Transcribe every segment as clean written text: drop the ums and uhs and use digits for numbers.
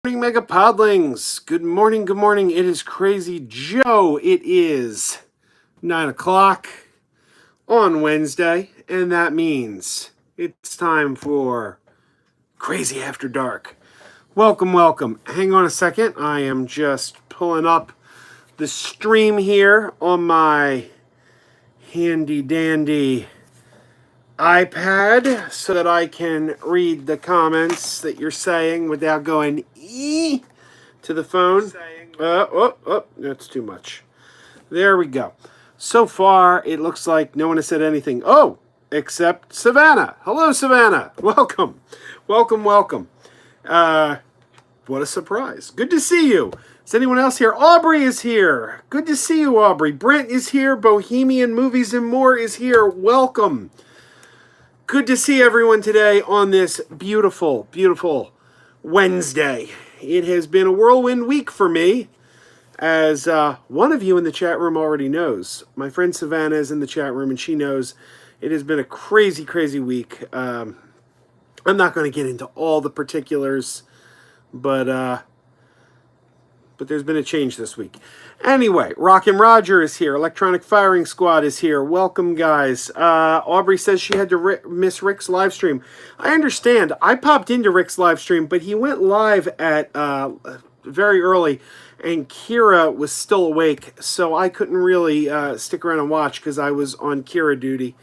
Morning, Mega Podlings. Good morning, good morning. It is Crazy Joe. It is 9 o'clock on Wednesday, and that means it's time for Crazy After Dark. Welcome, welcome. Hang on a second. I am just pulling up the stream here on my handy dandy iPad so that I can read the comments that you're saying without going to the phone. That's too much. There we go. So far, it looks like no one has said anything. Oh, except Savannah. Hello, Savannah. Welcome. Welcome, welcome. What a surprise. Good to see you. Is anyone else here? Aubrey is here. Good to see you, Aubrey. Brent is here. Bohemian Movies and More is here. Welcome. Good to see everyone today on this beautiful, beautiful Wednesday. It has been a whirlwind week for me, as one of you in the chat room already knows. My friend Savannah is in the chat room, and she knows it has been a crazy, crazy week. I'm not going to get into all the particulars, but there's been a change this week. Anyway, Rockin' Roger is here. Electronic Firing Squad is here. Welcome, guys. Aubrey says she had to miss Rick's live stream. I understand. I popped into Rick's live stream, but he went live at very early, and Kira was still awake, so I couldn't really stick around and watch because I was on Kira duty.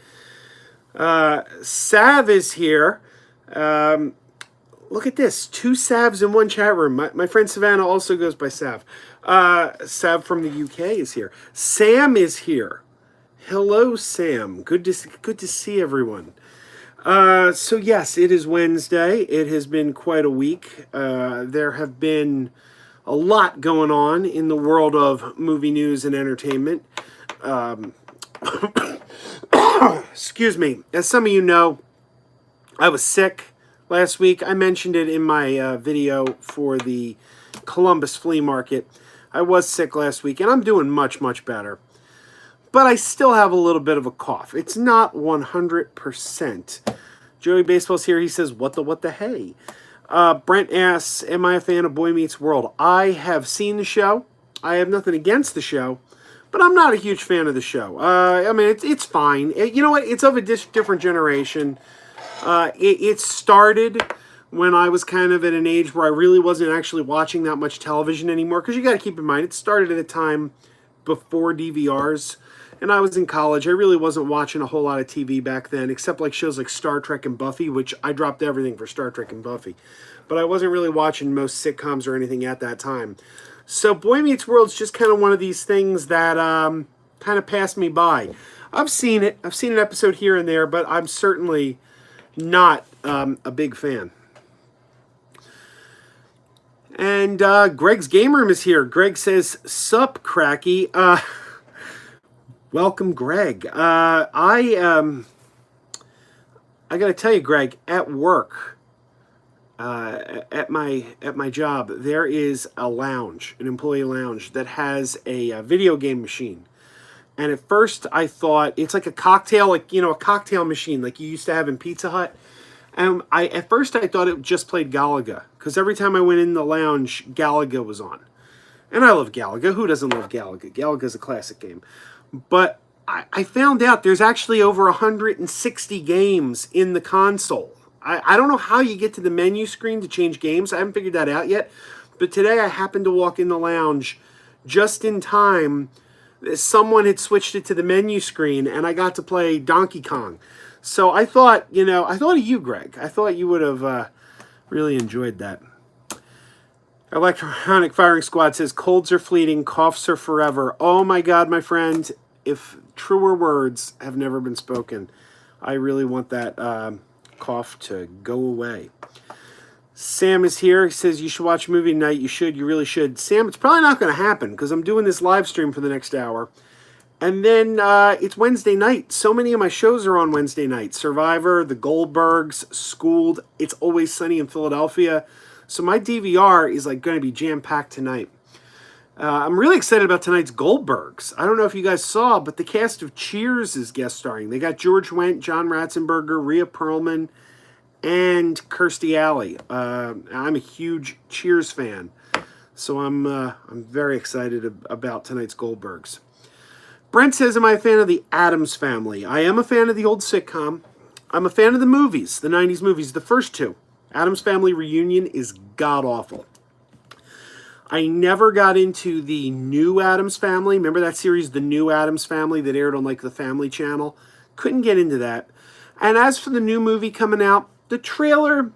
Sav is here. Look at this. 2 Savs in one chat room. My friend Savannah also goes by Sav. Sav from the UK is here. Sam is here. Hello, Sam. Good to see everyone. So yes, it is Wednesday. It has been quite a week. There have been a lot going on in the world of movie news and entertainment. Excuse me. As some of you know, I was sick last week. I mentioned it in my video for the Columbus flea market. I was sick last week, and I'm doing much, much better. But I still have a little bit of a cough. It's not 100%. Joey Baseball's here. He says, what the hey? Brent asks, am I a fan of Boy Meets World? I have seen the show. I have nothing against the show, but I'm not a huge fan of the show. I mean, it's fine. You know what? It's of a different generation. It started when I was kind of at an age where I really wasn't actually watching that much television anymore. Because you got to keep in mind, it started at a time before DVRs. And I was in college. I really wasn't watching a whole lot of TV back then, except like shows like Star Trek and Buffy, which I dropped everything for Star Trek and Buffy. But I wasn't really watching most sitcoms or anything at that time. So Boy Meets World's just kind of one of these things that kind of passed me by. I've seen it. I've seen an episode here and there, but I'm certainly not a big fan. And Greg's Game Room is here. Greg says, sup, Cracky. Welcome, Greg. I got to tell you, Greg, at work, at my job, there is a lounge, an employee lounge, that has a video game machine. And at first I thought it's like a cocktail, a cocktail machine like you used to have in Pizza Hut. And at first I thought it just played Galaga, because every time I went in the lounge, Galaga was on. And I love Galaga. Who doesn't love Galaga? Galaga's a classic game. But I found out there's actually over 160 games in the console. I don't know how you get to the menu screen to change games. I haven't figured that out yet. But today I happened to walk in the lounge just in time. Someone had switched it to the menu screen, and I got to play Donkey Kong. So I thought of you, Greg. I thought you would have really enjoyed that. Electronic Firing Squad says, colds are fleeting, coughs are forever. Oh my God, my friend, if truer words have never been spoken, I really want that cough to go away. Sam is here. He says, you should watch a movie tonight. You should. You really should. Sam, it's probably not going to happen because I'm doing this live stream for the next hour. And then it's Wednesday night. So many of my shows are on Wednesday night. Survivor, The Goldbergs, Schooled, It's Always Sunny in Philadelphia. So my DVR is like going to be jam-packed tonight. I'm really excited about tonight's Goldbergs. I don't know if you guys saw, but the cast of Cheers is guest starring. They got George Wendt, John Ratzenberger, Rhea Perlman, and Kirstie Alley. I'm a huge Cheers fan, so I'm very excited about tonight's Goldbergs. Brent says, am I a fan of the Addams Family? I am a fan of the old sitcom. I'm a fan of the movies, the 90s movies, the first two. Addams Family Reunion is god-awful. I never got into the new Addams Family. Remember that series, The New Addams Family, that aired on like the Family Channel? Couldn't get into that. And as for the new movie coming out, the trailer,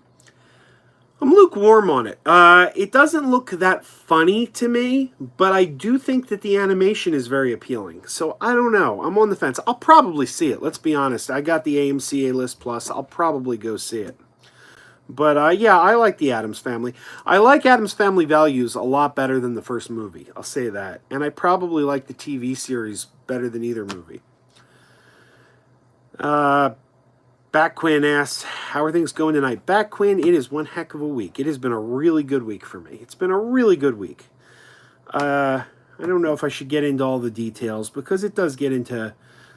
I'm lukewarm on it. It doesn't look that funny to me, but I do think that the animation is very appealing. So I don't know. I'm on the fence. I'll probably see it. Let's be honest. I got the AMC A-List Plus. I'll probably go see it. But yeah, I like the Addams Family. I like Addams Family Values a lot better than the first movie. I'll say that. And I probably like the TV series better than either movie. Backquin asks, how are things going tonight? Backquin, it is one heck of a week. It has been a really good week for me. It's been a really good week. I don't know if I should get into all the details because it does get into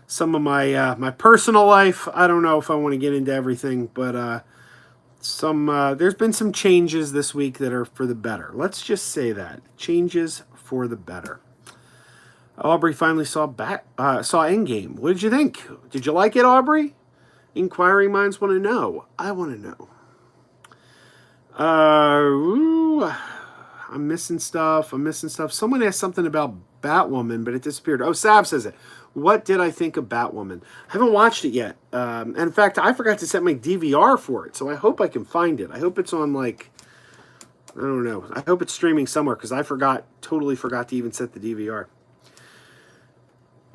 some of my my personal life. I don't know if I want to get into everything, but there's been some changes this week that are for the better. Let's just say that. Changes for the better. Aubrey finally saw Endgame. What did you think? Did you like it, Aubrey? Inquiring minds want to know. I want to know. I'm missing stuff. Someone asked something about Batwoman, but it disappeared. Oh, Sav says it. What did I think of Batwoman? I haven't watched it yet. And in fact, I forgot to set my DVR for it, so I hope I can find it. I hope it's on, like, I don't know. I hope it's streaming somewhere, because I totally forgot to even set the DVR.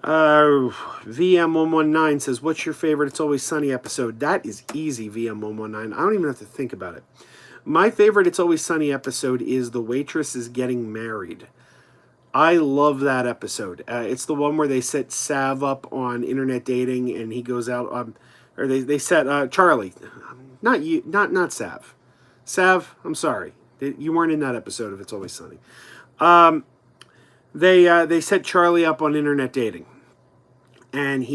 VM119 says, what's your favorite It's Always Sunny episode? That is easy, VM119. I don't even have to think about it. My favorite It's Always Sunny episode is The Waitress is Getting Married. I love that episode. It's the one where they set Sav up on internet dating, and he goes out, or they set Charlie, not you, not Sav. Sav, I'm sorry, you weren't in that episode of It's Always Sunny. They set Charlie up on internet dating, and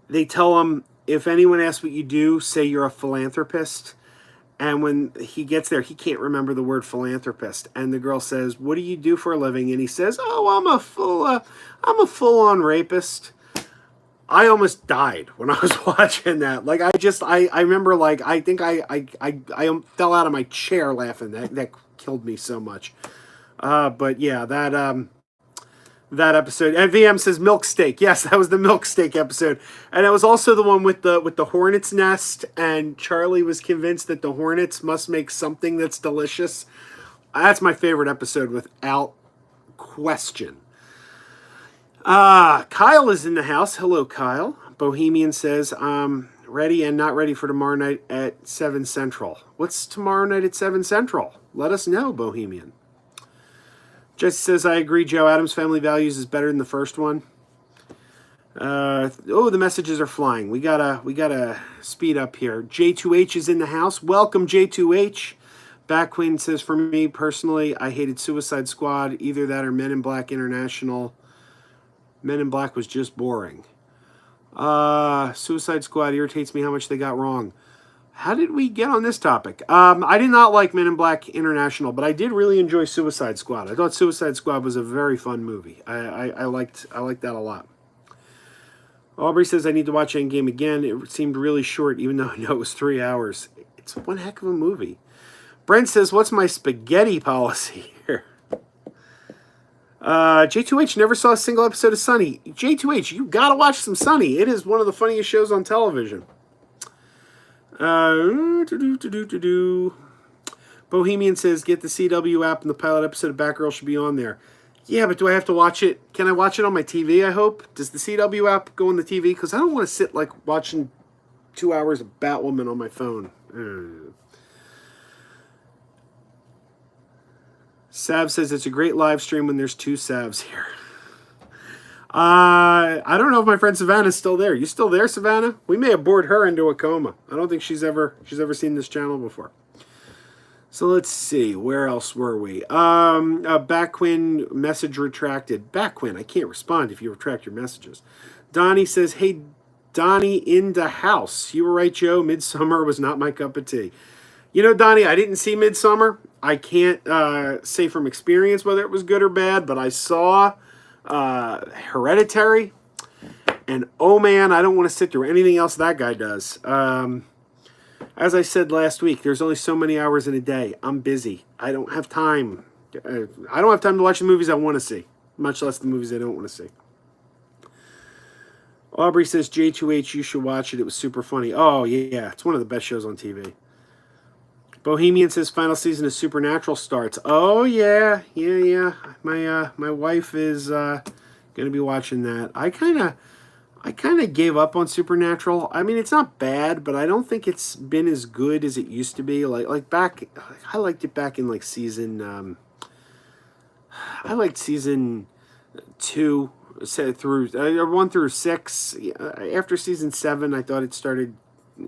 they tell him, if anyone asks what you do, say you're a philanthropist. And when he gets there, he can't remember the word philanthropist. And the girl says, what do you do for a living? And he says, oh, I'm a full-on rapist. I almost died when I was watching that. Like, I remember, like, I think I fell out of my chair laughing. That killed me so much. But yeah, that episode. And VM says milk steak. Yes, that was the milk steak episode. And it was also the one with the hornet's nest, and Charlie was convinced that the hornets must make something that's delicious. That's my favorite episode without question. Kyle is in the house. Hello, Kyle. Bohemian says, ready and not ready for tomorrow night at 7 Central. What's tomorrow night at 7 Central? Let us know, Bohemian. Jesse says, I agree, Joe. Addams Family Values is better than the first one. The messages are flying. We gotta speed up here. J2H is in the house. Welcome, J2H. Backqueen says, for me personally, I hated Suicide Squad. Either that or Men in Black International. Men in Black was just boring. Suicide Squad irritates me how much they got wrong. How did we get on this topic? I did not like Men in Black International, but I did really enjoy Suicide Squad. I thought Suicide Squad was a very fun movie. I liked that a lot. Aubrey says, I need to watch Endgame again. It seemed really short, even though I know it was 3 hours. It's one heck of a movie. Brent says, what's my spaghetti policy here? J2H never saw a single episode of Sunny. J2H, you gotta watch some Sunny. It is one of the funniest shows on television. Bohemian says, get the CW app and the pilot episode of Batgirl should be on there. Yeah, but do I have to watch it? Can I watch it on my TV, I hope? Does the CW app go on the TV? Because I don't want to sit, like, watching 2 hours of Batwoman on my phone. Sav says, it's a great live stream when there's 2 Savs here. I don't know if my friend Savannah's still there. You still there, Savannah? We may have bored her into a coma. I don't think she's ever seen this channel before. So let's see. Where else were we? Backquin message retracted. Backquin, I can't respond if you retract your messages. Donnie says, hey, Donnie in the house. You were right, Joe. Midsummer was not my cup of tea. You know, Donnie, I didn't see Midsummer. I can't say from experience whether it was good or bad, but I saw Hereditary, and oh man, I don't want to sit through anything else that guy does. As I said last week, there's only so many hours in a day. I'm busy. I don't have time. I don't have time to watch the movies I want to see, much less the movies I don't want to see. Aubrey says, J2H, you should watch it. It was super funny. Oh, yeah. It's one of the best shows on TV. Bohemian says, final season of Supernatural starts. Oh, yeah. Yeah. My wife is going to be watching that. I kind of gave up on Supernatural. I mean, it's not bad, but I don't think it's been as good as it used to be. Like back, I liked it back in like season. I liked season 2 through 1 through 6. After season 7, I thought it started.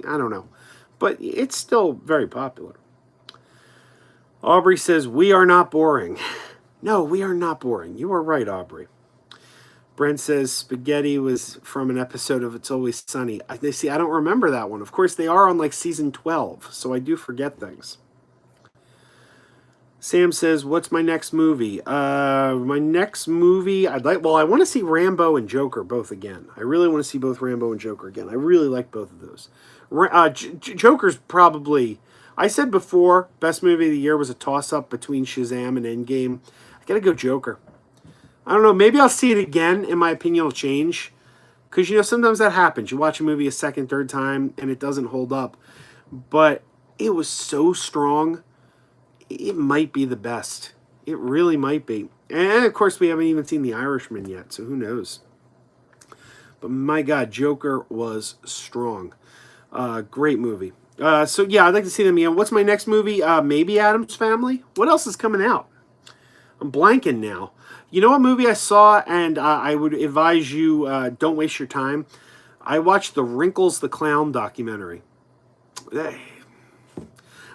I don't know, but it's still very popular. Aubrey says we are not boring. No, we are not boring. You are right, Aubrey. Brent says spaghetti was from an episode of It's Always Sunny. I don't remember that one. Of course, they are on like season 12, so I do forget things. Sam says, what's my next movie? My next movie, I want to see Rambo and Joker both again. I really want to see both Rambo and Joker again. I really like both of those. Joker's probably, I said before, best movie of the year was a toss-up between Shazam and Endgame. I gotta go Joker. I don't know, maybe I'll see it again, and my opinion will change. Because, sometimes that happens. You watch a movie a second, third time, and it doesn't hold up. But it was so strong, it might be the best. It really might be. And, of course, we haven't even seen The Irishman yet, so who knows. But, my God, Joker was strong. Great movie. So, yeah, I'd like to see them again. What's my next movie? Maybe Addams Family? What else is coming out? I'm blanking now. You know what movie I saw, and I would advise you don't waste your time? I watched the Wrinkles the Clown documentary.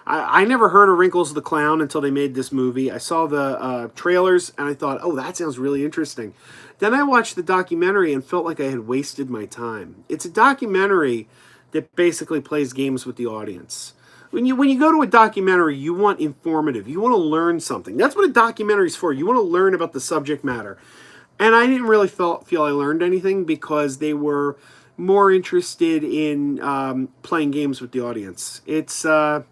I never heard of Wrinkles the Clown until they made this movie. I saw the trailers, and I thought, oh, that sounds really interesting. Then I watched the documentary and felt like I had wasted my time. It's a documentary that basically plays games with the audience. When you go to a documentary, you want informative. You want to learn something. That's what a documentary is for. You want to learn about the subject matter. And I didn't really feel I learned anything because they were more interested in playing games with the audience. It's I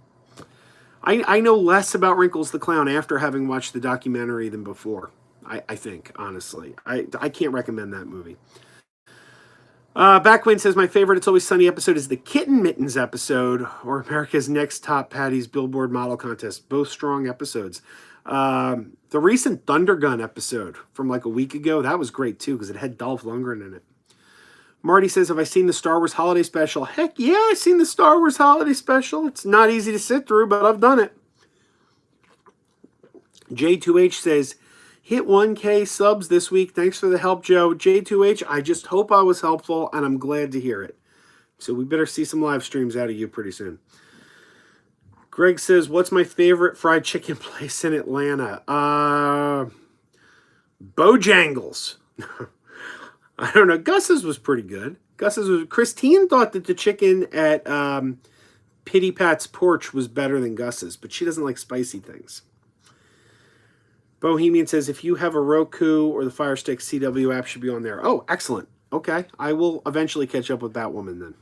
know less about Wrinkles the Clown after having watched the documentary than before. I think, honestly. I can't recommend that movie. Backwin says, my favorite It's Always Sunny episode is the Kitten Mittens episode, or America's Next Top Patties Billboard Model Contest. Both strong episodes. The recent Thunder Gun episode from like a week ago, that was great too, because it had Dolph Lundgren in it. Marty says, have I seen the Star Wars Holiday Special? Heck yeah, I've seen the Star Wars Holiday Special. It's not easy to sit through, but I've done it. J2H says, hit 1K subs this week. Thanks for the help, Joe. J2H, I just hope I was helpful, and I'm glad to hear it. So we better see some live streams out of you pretty soon. Greg says, what's my favorite fried chicken place in Atlanta? Bojangles. I don't know. Gus's was pretty good. Christine thought that the chicken at Pity Pat's Porch was better than Gus's, but she doesn't like spicy things. Bohemian says, if you have a Roku or the Fire Stick, CW app should be on there. Oh, excellent. Okay. I will eventually catch up with Batwoman then.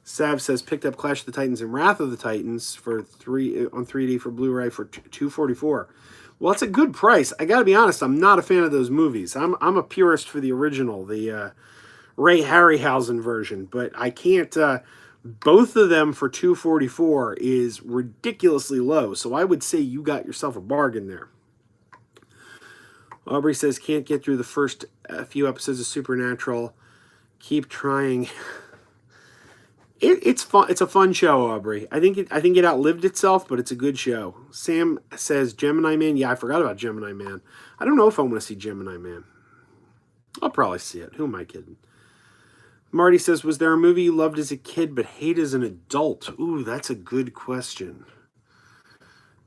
Sav says, picked up Clash of the Titans and Wrath of the Titans on 3D for Blu-ray for $244. Well, it's a good price. I got to be honest, I'm not a fan of those movies. I'm a purist for the original, the Ray Harryhausen version, but I can't... both of them for $244 is ridiculously low, so I would say you got yourself a bargain there. Aubrey says, can't get through the first few episodes of Supernatural. Keep trying. It's fun. It's a fun show, Aubrey. I think it outlived itself, but it's a good show. Sam says, Gemini Man. Yeah, I forgot about Gemini Man. I don't know if I want to see Gemini Man. I'll probably see it. Who am I kidding? Marty says, was there a movie you loved as a kid but hate as an adult? Ooh, that's a good question.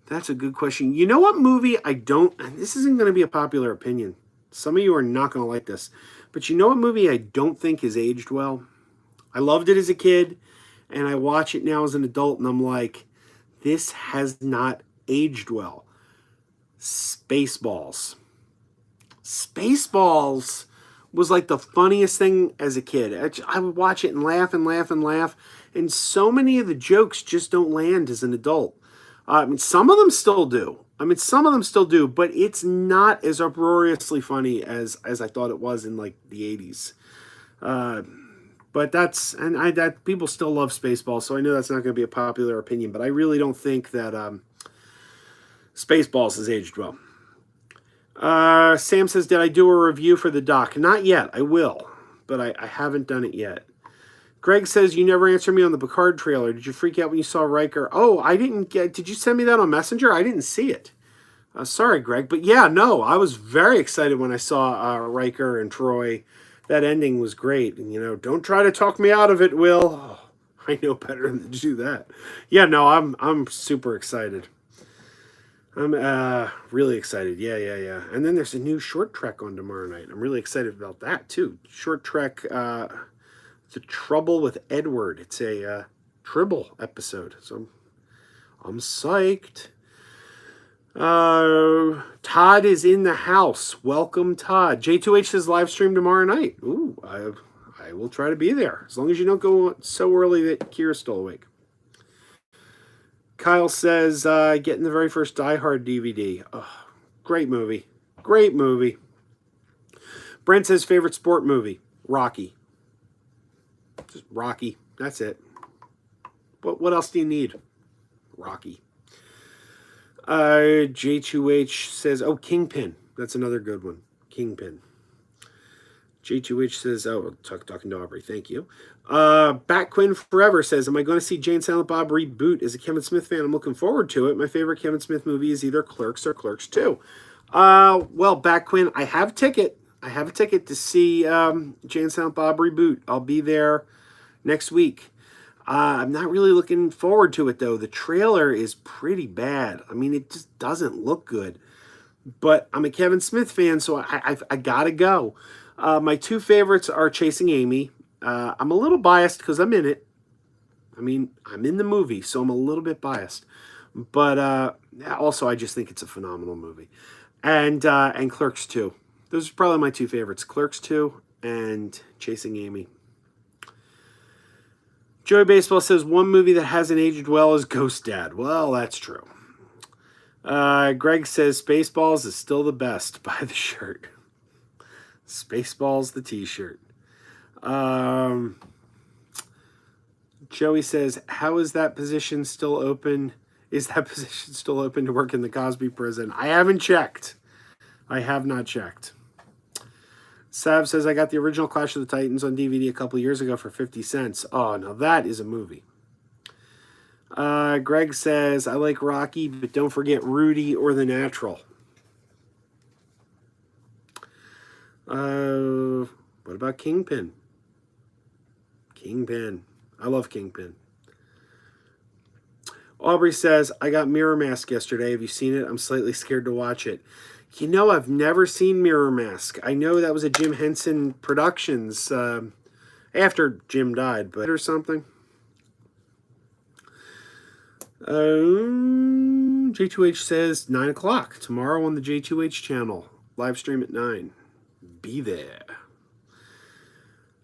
That's a good question. You know what movie I don't... This isn't going to be a popular opinion. Some of you are not going to like this. But you know what movie I don't think has aged well? I loved it as a kid, and I watch it now as an adult, and I'm like, this has not aged well. Spaceballs. Spaceballs was like the funniest thing as a kid. I would watch it and laugh and laugh and laugh, and so many of the jokes just don't land as an adult. I mean, some of them still do. But it's not as uproariously funny as I thought it was in like the 80s. But that people still love Spaceballs, so I know that's not going to be a popular opinion, but I really don't think that Spaceballs has aged well. Sam says, did I do a review for the doc? Not yet. I will, but I haven't done it yet. Greg says, you never answered me on the Picard trailer. Did you freak out when you saw Riker? Oh, I didn't get... Did you send me that on Messenger? I didn't see it. Sorry, Greg. But yeah, no, I was very excited when I saw Riker and Troy. That ending was great. And, don't try to talk me out of it, Will. Oh, I know better than to do that. Yeah, no, I'm super excited. I'm really excited. Yeah. And then there's a new short trek on tomorrow night. I'm really excited about that, too. Short trek, The Trouble with Edward. It's a Tribble episode. So I'm psyched. Todd is in the house. Welcome, Todd. J2H says live stream tomorrow night. Ooh, I will try to be there. As long as you don't go so early that Kira's still awake. Kyle says, getting the very first Die Hard DVD. Oh, great movie. Great movie. Brent says, favorite sport movie. Rocky. Just Rocky. That's it. What else do you need? Rocky. J2H says, oh, Kingpin. That's another good one. Kingpin. J2H says, oh, talking to Aubrey. Thank you. Batquin Forever says, am I going to see Jane Silent Bob reboot? As a Kevin Smith fan, I'm looking forward to it. My favorite Kevin Smith movie is either Clerks or Clerks 2. Well, Batquin, I have a ticket. I have a ticket to see Jane Silent Bob reboot. I'll be there next week. I'm not really looking forward to it, though. The trailer is pretty bad. I mean, it just doesn't look good. But I'm a Kevin Smith fan, so I gotta go. My two favorites are Chasing Amy. I'm a little biased because I'm in it. I mean, I'm in the movie, so I'm a little bit biased. But also, I just think it's a phenomenal movie. And Clerks 2. Those are probably my two favorites. Clerks 2 and Chasing Amy. Joey Baseball says, one movie that hasn't aged well is Ghost Dad. Well, that's true. Greg says, Spaceballs is still the best. Buy the shirt. Spaceballs, the t-shirt. Joey says, how is that position still open? Is that position still open to work in the Cosby prison? I haven't checked. I have not checked. Sav says, I got the original Clash of the Titans on DVD a couple years ago for 50 cents. Oh, now that is a movie. Greg says, I like Rocky, but don't forget Rudy or The Natural. What about Kingpin? Kingpin. I love Kingpin. Aubrey says, I got Mirror Mask yesterday. Have you seen it? I'm slightly scared to watch it. I've never seen Mirror Mask. I know that was a Jim Henson Productions after Jim died, but or something. J2H says 9 o'clock tomorrow on the J2H channel. Live stream at 9. Be there.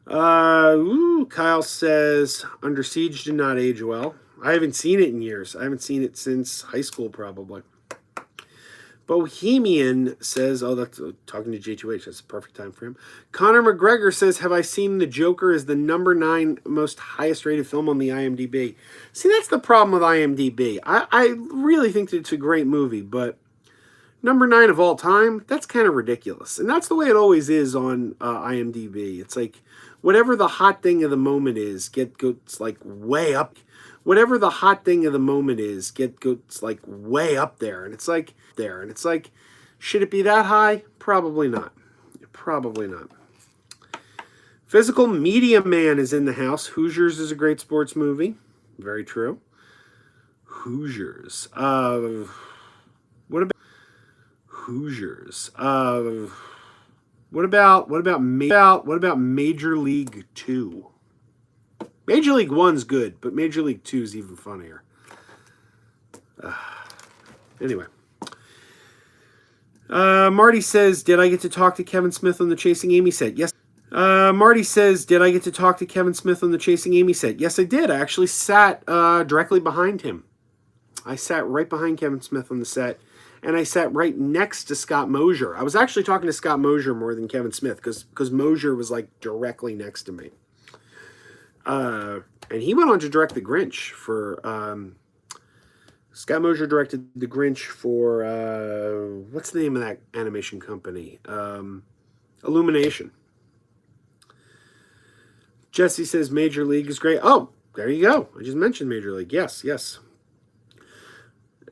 Kyle says Under Siege did not age well. I haven't seen it in years. I haven't seen it since high school, probably. Bohemian says, oh, that's talking to J2H. That's a perfect time for him. Connor McGregor says, have I seen The Joker as the number 9 most highest rated film on the IMDb? See, that's the problem with IMDb. I really think that it's a great movie, but number 9 of all time, that's kind of ridiculous. And that's the way it always is on IMDb. It's like whatever the hot thing of the moment is, gets like way up. Whatever the hot thing of the moment is, gets like way up there. And it's like, should it be that high? Probably not. Probably not. Physical Media Man is in the house. Hoosiers is a great sports movie. Very true. Hoosiers. What about Hoosiers? What about Major League 2? Major League One's good, but Major League Two's even funnier. Anyway. Marty says, did I get to talk to Kevin Smith on the Chasing Amy set? Yes. Marty says, did I get to talk to Kevin Smith on the Chasing Amy set? Yes, I did. I actually sat directly behind him. I sat right behind Kevin Smith on the set, and I sat right next to Scott Mosier. I was actually talking to Scott Mosier more than Kevin Smith because Mosier was like directly next to me. And he went on to direct The Grinch for... Scott Mosier directed The Grinch for, what's the name of that animation company? Illumination. Jesse says Major League is great. Oh, there you go. I just mentioned Major League. Yes, yes.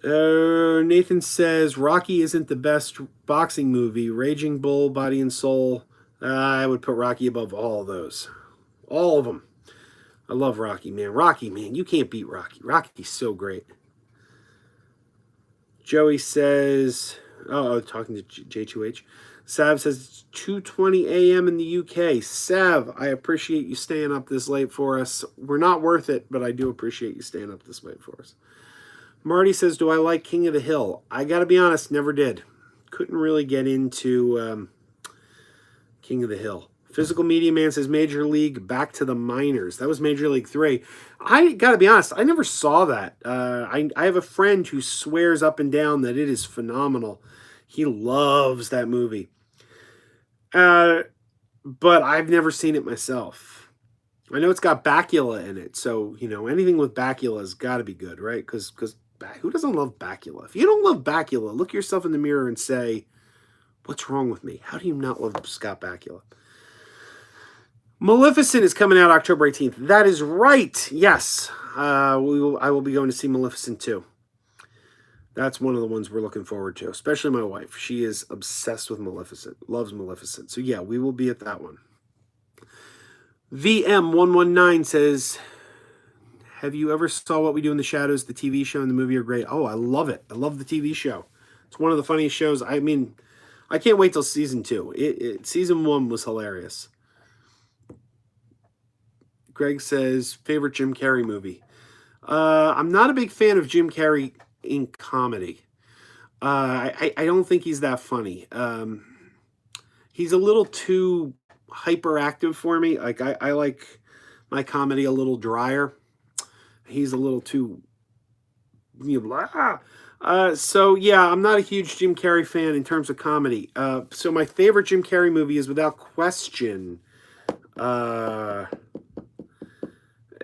Nathan says Rocky isn't the best boxing movie. Raging Bull, Body and Soul. I would put Rocky above all of those. All of them. I love Rocky, man. Rocky, man. You can't beat Rocky. Rocky's so great. Joey says, talking to J2H. Sav says it's 2:20 a.m. in the UK. Sav, I appreciate you staying up this late for us. We're not worth it, but I do appreciate you staying up this late for us. Marty says, do I like King of the Hill? I got to be honest, never did. Couldn't really get into King of the Hill. Physical Media Man says Major League Back to the Minors. That was Major League 3. I got to be honest, I never saw that. I have a friend who swears up and down that it is phenomenal. He loves that movie. But I've never seen it myself. I know it's got Bakula in it, so, you know, anything with Bakula has got to be good, right? Because who doesn't love Bakula? If you don't love Bakula, look yourself in the mirror and say, what's wrong with me? How do you not love Scott Bakula? Maleficent is coming out October 18th. That is right. Yes. I will be going to see Maleficent too. That's one of the ones we're looking forward to, especially my wife. She is obsessed with Maleficent, loves Maleficent. So yeah, we will be at that one. VM119 says, have you ever saw What We Do in the Shadows? The TV show and the movie are great. Oh, I love it. I love the TV show. It's one of the funniest shows. I mean, I can't wait till season 2. Season 1 was hilarious. Greg says, favorite Jim Carrey movie. I'm not a big fan of Jim Carrey in comedy. I don't think he's that funny. He's a little too hyperactive for me. Like I like my comedy a little drier. He's a little too... so yeah, I'm not a huge Jim Carrey fan in terms of comedy. So my favorite Jim Carrey movie is without question...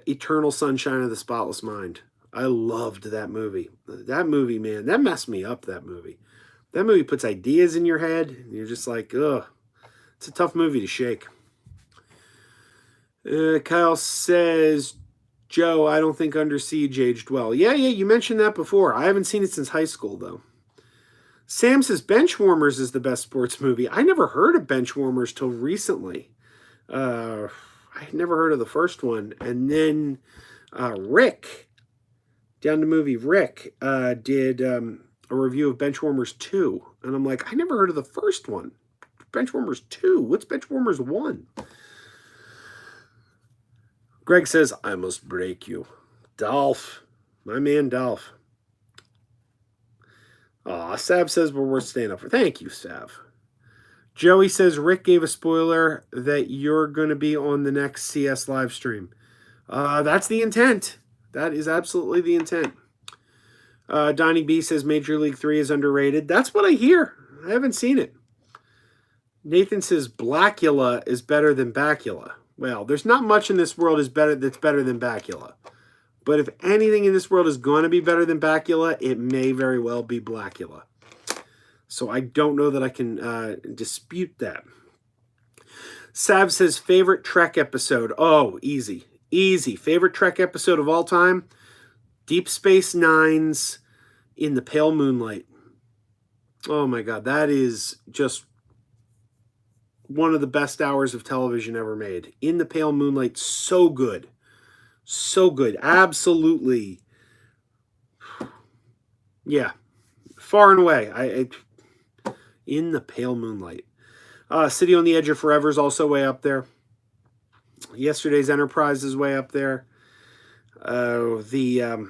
Eternal Sunshine of the Spotless Mind. I loved that movie. That movie, man, that messed me up, that movie. That movie puts ideas in your head, and you're just like, ugh. It's a tough movie to shake. Kyle says, Joe, I don't think Under Siege aged well. Yeah, you mentioned that before. I haven't seen it since high school, though. Sam says, Benchwarmers is the best sports movie. I never heard of Benchwarmers till recently. I had never heard of the first one. And then Rick, down the movie Rick, did a review of Benchwarmers 2. And I'm like, I never heard of the first one. Benchwarmers 2? What's Benchwarmers 1? Greg says, I must break you. Dolph. My man Dolph. Aw, Sav says we're worth staying up for. Thank you, Sav. Joey says, Rick gave a spoiler that you're going to be on the next CS live stream. That's the intent. That is absolutely the intent. Donnie B says Major League 3 is underrated. That's what I hear. I haven't seen it. Nathan says Blackula is better than Bakula. Well, there's not much in this world that's better than Bakula. But if anything in this world is going to be better than Bakula, it may very well be Blackula. So I don't know that I can dispute that. Sav says, favorite Trek episode. Oh, easy. Easy. Favorite Trek episode of all time? Deep Space Nine's In the Pale Moonlight. Oh my God. That is just one of the best hours of television ever made. In the Pale Moonlight. So good. So good. Absolutely. Yeah. Far and away. In the Pale Moonlight. City on the Edge of Forever is also way up there. Yesterday's Enterprise is way up there. The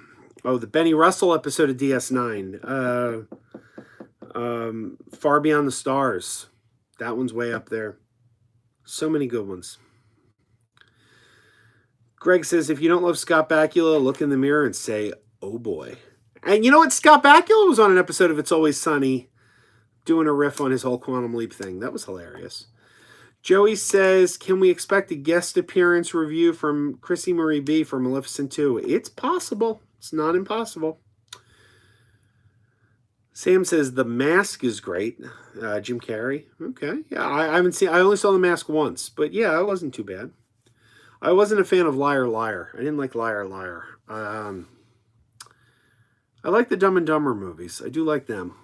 Benny Russell episode of DS9. Far Beyond the Stars. That one's way up there. So many good ones. Greg says, if you don't love Scott Bakula, look in the mirror and say, oh boy. And you know what? Scott Bakula was on an episode of It's Always Sunny doing a riff on his whole Quantum Leap thing. That was hilarious. Joey says, can we expect a guest appearance review from Chrissy Marie B for Maleficent 2? It's possible. It's not impossible. Sam says, The Mask is great. Jim Carrey. Okay. Yeah, I only saw The Mask once, but yeah, it wasn't too bad. I wasn't a fan of Liar Liar. I didn't like Liar Liar. I like the Dumb and Dumber movies. I do like them.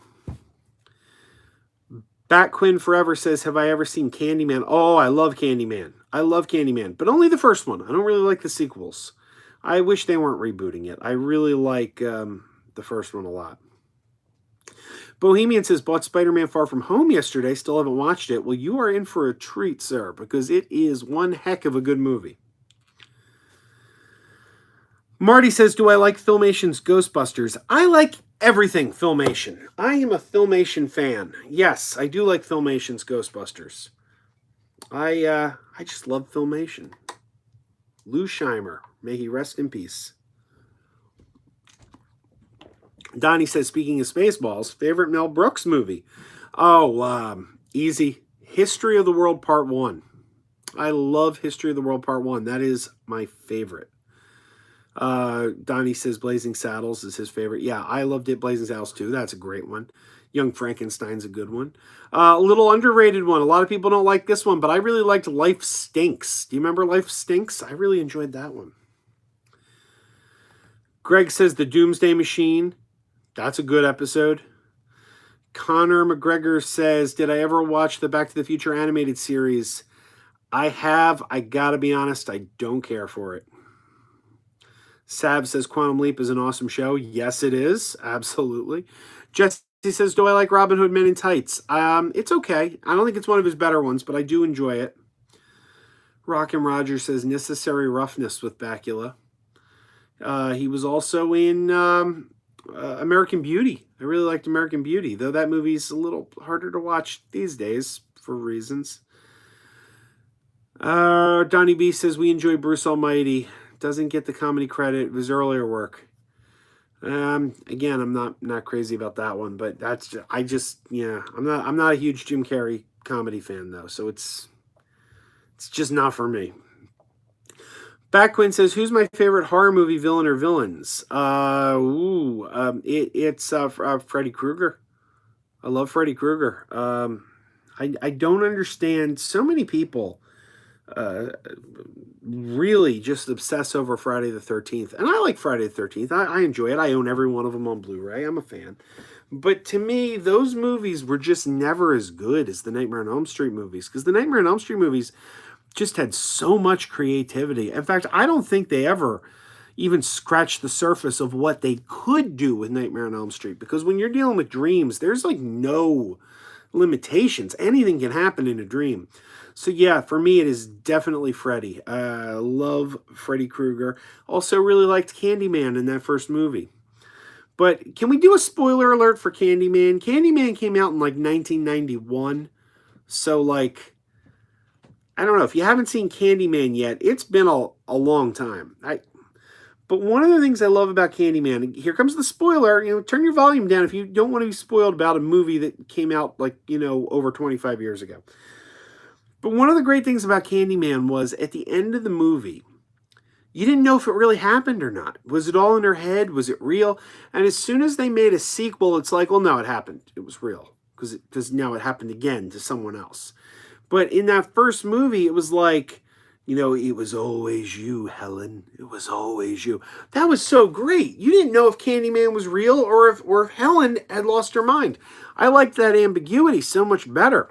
Bat Quinn Forever says, have I ever seen Candyman? Oh, I love Candyman. I love Candyman, but only the first one. I don't really like the sequels. I wish they weren't rebooting it. I really like the first one a lot. Bohemian says, bought Spider-Man Far From Home yesterday. Still haven't watched it. Well, you are in for a treat, sir, because it is one heck of a good movie. Marty says, do I like Filmation's Ghostbusters? I like everything Filmation. I am a Filmation fan. Yes, I do like Filmation's Ghostbusters. I just love Filmation. Lou Scheimer, may he rest in peace. Donnie says, speaking of Spaceballs, favorite Mel Brooks movie? Oh, easy. History of the World Part 1. I love History of the World Part 1. That is my favorite. Donnie says Blazing Saddles is his favorite. Yeah, I loved it. Blazing Saddles too. That's a great one. Young Frankenstein's a good one. A little underrated one. A lot of people don't like this one, but I really liked Life Stinks. Do you remember Life Stinks? I really enjoyed that one. Greg says The Doomsday Machine. That's a good episode. Connor McGregor says, did I ever watch the Back to the Future animated series? I have. I gotta be honest, I don't care for it. Sav says Quantum Leap is an awesome show. Yes, it is. Absolutely. Jesse says, do I like Robin Hood Men in Tights? It's okay. I don't think it's one of his better ones, but I do enjoy it. Rockin' Roger says Necessary Roughness with Bakula. He was also in American Beauty. I really liked American Beauty, though that movie's a little harder to watch these days for reasons. Donnie B says, we enjoy Bruce Almighty. Doesn't get the comedy credit of his earlier work. Again, I'm not crazy about that one, but I'm not a huge Jim Carrey comedy fan though, so it's just not for me. Backquin says, who's my favorite horror movie villain or villains? It's Freddy Krueger. I love Freddy Krueger. I don't understand so many people really just obsess over Friday the 13th. And I like Friday the 13th. I enjoy it. I own every one of them on Blu-ray. I'm a fan. But to me, those movies were just never as good as the Nightmare on Elm Street movies. Because the Nightmare on Elm Street movies just had so much creativity. In fact, I don't think they ever even scratched the surface of what they could do with Nightmare on Elm Street. Because when you're dealing with dreams, there's like no limitations. Anything can happen in a dream. So yeah, for me, it is definitely Freddy. I love Freddy Krueger. Also really liked Candyman in that first movie. But can we do a spoiler alert for Candyman? Candyman came out in like 1991. So like, I don't know. If you haven't seen Candyman yet, it's been a long time. But one of the things I love about Candyman, here comes the spoiler, turn your volume down if you don't want to be spoiled about a movie that came out like, over 25 years ago. But one of the great things about Candyman was at the end of the movie, you didn't know if it really happened or not. Was it all in her head? Was it real? And as soon as they made a sequel, it's like, well, no, it happened. It was real because now it happened again to someone else. But in that first movie, it was like, it was always you, Helen. It was always you. That was so great. You didn't know if Candyman was real or if Helen had lost her mind. I liked that ambiguity so much better.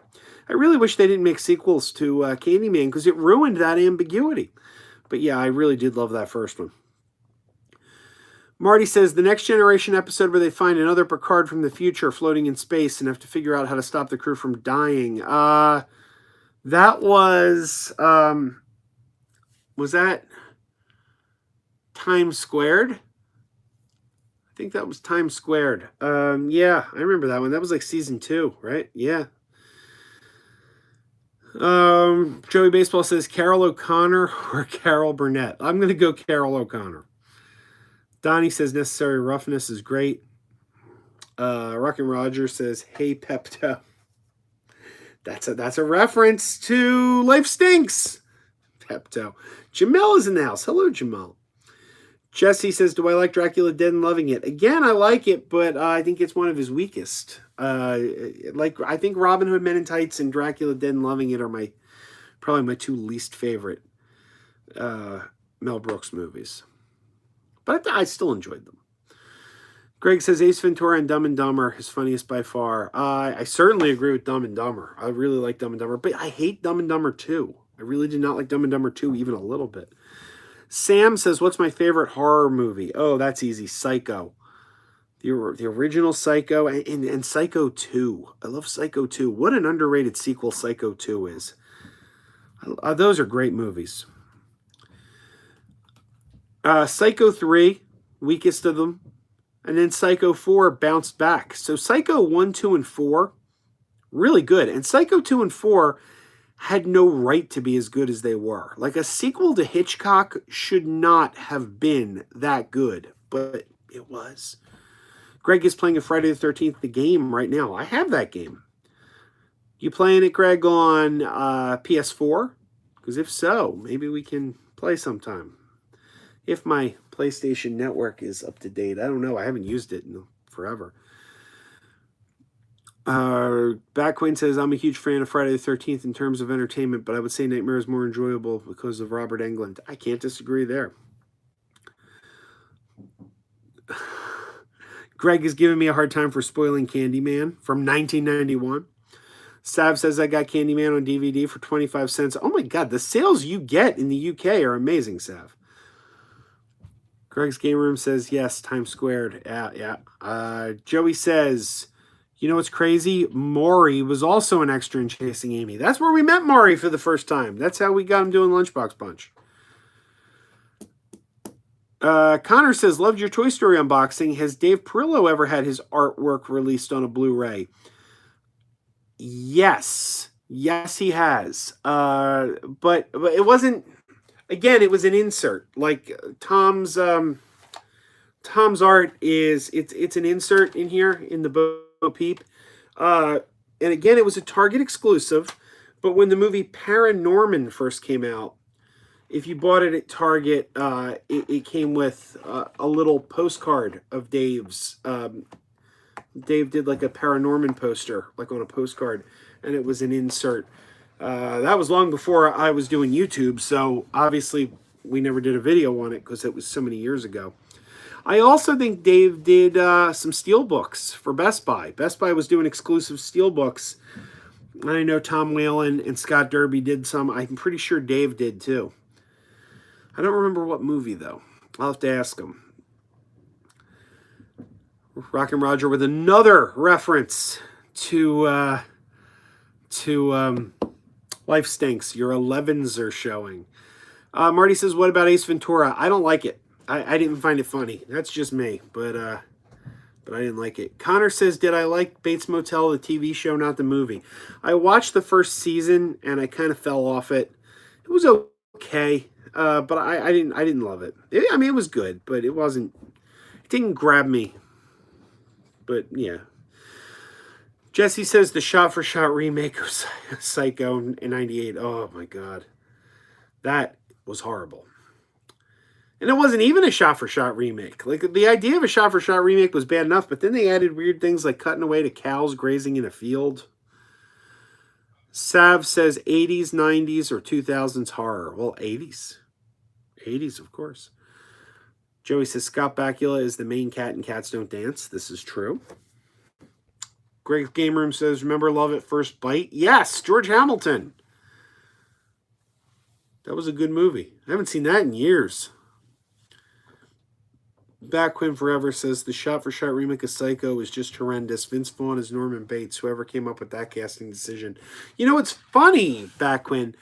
I really wish they didn't make sequels to Candyman because it ruined that ambiguity. But yeah, I really did love that first one. Marty says, the Next Generation episode where they find another Picard from the future floating in space and have to figure out how to stop the crew from dying. That was Was that Times Squared? I think that was Times Squared. Yeah, I remember that one. That was like season 2, right? Yeah. Joey Baseball says Carol O'Connor or Carol Burnett. I'm going to go Carol O'Connor. Donnie says Necessary Roughness is great. Rockin' Roger says, Hey Pepto. That's a reference to Life Stinks. Pepto. Jamel is in the house. Hello, Jamel. Jesse says, do I like Dracula Dead and loving it? Again, I like it, but I think it's one of his weakest. I think Robin Hood Men in Tights and Dracula Dead and loving it are probably my 2 least favorite Mel Brooks movies. But I still enjoyed them. Greg says Ace Ventura and Dumb and Dumber is funniest by far. I certainly agree with Dumb and Dumber. I really like Dumb and Dumber, but I hate Dumb and Dumber 2. I really did not like Dumb and Dumber 2 even a little bit. Sam says, what's my favorite horror movie? Oh, that's easy. Psycho. The original Psycho and Psycho 2. I love Psycho 2. What an underrated sequel Psycho 2 is. Those are great movies. Psycho 3, weakest of them. And then Psycho 4 bounced back. So Psycho 1, 2, and 4, really good. And Psycho 2 and 4 had no right to be as good as they were. Like a sequel to Hitchcock should not have been that good, but it was. Greg is playing a Friday the 13th the game right now. I have that game. You playing it, Greg, on PS4? Because if so, maybe we can play sometime. If my PlayStation Network is up to date. I don't know. I haven't used it in forever. Backquinn says, I'm a huge fan of Friday the 13th in terms of entertainment, but I would say Nightmare is more enjoyable because of Robert Englund. I can't disagree there. Greg is giving me a hard time for spoiling Candyman from 1991. Sav says, I got Candyman on DVD for 25 cents. Oh my God, the sales you get in the UK are amazing, Sav. Greg's Game Room says, yes, Times Squared. Yeah. Joey says, you know what's crazy? Maury was also an extra in Chasing Amy. That's where we met Maury for the first time. That's how we got him doing Lunchbox Punch. Connor says, loved your Toy Story unboxing. Has Dave Perillo ever had his artwork released on a Blu-ray? Yes, he has. But it wasn't. Again, it was an insert. Like Tom's art is it's an insert in here in the Bo Peep. And again, it was a Target exclusive. But when the movie Paranorman first came out, if you bought it at Target, it came with a little postcard of Dave's. Dave did like a Paranorman poster, like on a postcard, and it was an insert. That was long before I was doing YouTube, so obviously we never did a video on it because it was so many years ago. I also think Dave did some steelbooks for Best Buy. Best Buy was doing exclusive steelbooks. I know Tom Whalen and Scott Derby did some. I'm pretty sure Dave did too. I don't remember what movie, though. I'll have to ask him. Rockin' Roger with another reference to Life Stinks. Your 11s are showing. Marty says, what about Ace Ventura? I don't like it. I didn't find it funny. That's just me, but I didn't like it. Connor says, did I like Bates Motel, the TV show, not the movie? I watched the first season, and I kind of fell off it. It was okay, but I didn't love it. I mean, it was good, but it didn't grab me. But, yeah. Jesse says the shot-for-shot remake of Psycho in 98. Oh, my God. That was horrible. And it wasn't even a shot-for-shot remake. Like, the idea of a shot-for-shot remake was bad enough, but then they added weird things like cutting away to cows grazing in a field. Sav says 80s, 90s, or 2000s horror. Well, 80s. 80s, of course. Joey says Scott Bakula is the main cat in Cats Don't Dance. This is true. Greg's Game Room says, remember Love at First Bite? Yes, George Hamilton. That was a good movie. I haven't seen that in years. Backquinn Forever says the shot-for-shot remake of Psycho is just horrendous. Vince Vaughn is Norman Bates. Whoever came up with that casting decision. You know, it's funny, Backquinn,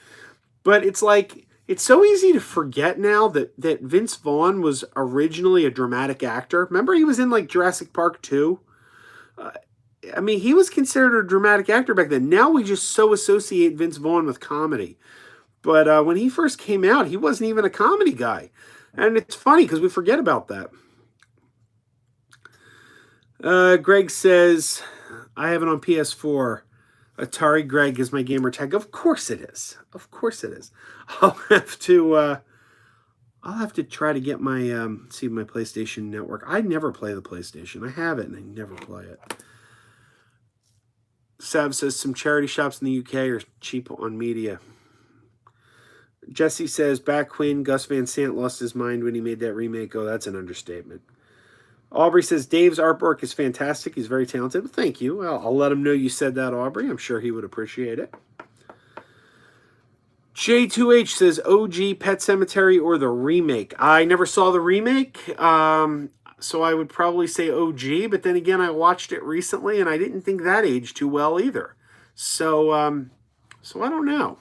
but it's like It's so easy to forget now that Vince Vaughn was originally a dramatic actor. Remember, he was in like Jurassic Park 2? Uh, I mean, he was considered a dramatic actor back then. Now we just so associate Vince Vaughn with comedy. But when he first came out, he wasn't even a comedy guy. And it's funny because we forget about that. Greg says, I have it on PS4. Atari Greg is my gamer tag. Of course it is. Of course it is. I'll have to try to get my see my PlayStation Network. I never play the PlayStation. I have it and I never play it. Sav says some charity shops in the UK are cheap on media. Jesse says back when Gus Van Sant lost his mind when he made that remake. Oh, that's an understatement. Aubrey says Dave's artwork is fantastic. He's very talented. Well, thank you. I'll let him know you said that, Aubrey. I'm sure he would appreciate it. J2H says OG Pet Cemetery or the remake. I never saw the remake, so I would probably say OG. But then again, I watched it recently, and I didn't think that aged too well either. So I don't know.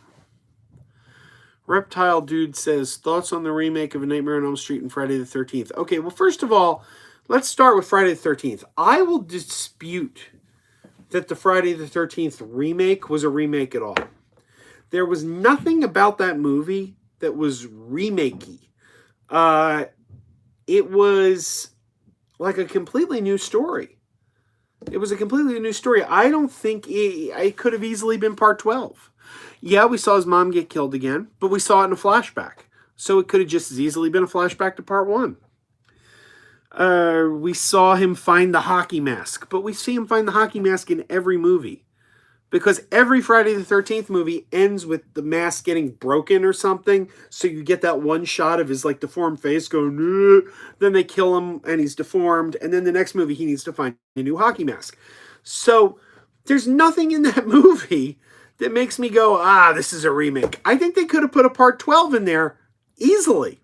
Reptile Dude says, thoughts on the remake of A Nightmare on Elm Street and Friday the 13th. Okay, well, first of all, let's start with Friday the 13th. I will dispute that the Friday the 13th remake was a remake at all. There was nothing about that movie that was remakey. It was like a completely new story. It was a completely new story. I don't think it could have easily been part 12. Yeah, we saw his mom get killed again, but we saw it in a flashback. So it could have just as easily been a flashback to part 1. We saw him find the hockey mask, but we see him find the hockey mask in every movie. Because every Friday the 13th movie ends with the mask getting broken or something, so you get that one shot of his like deformed face going, ugh. Then they kill him and he's deformed, and then the next movie he needs to find a new hockey mask. So there's nothing in that movie that makes me go, this is a remake. I think they could have put a part 12 in there easily.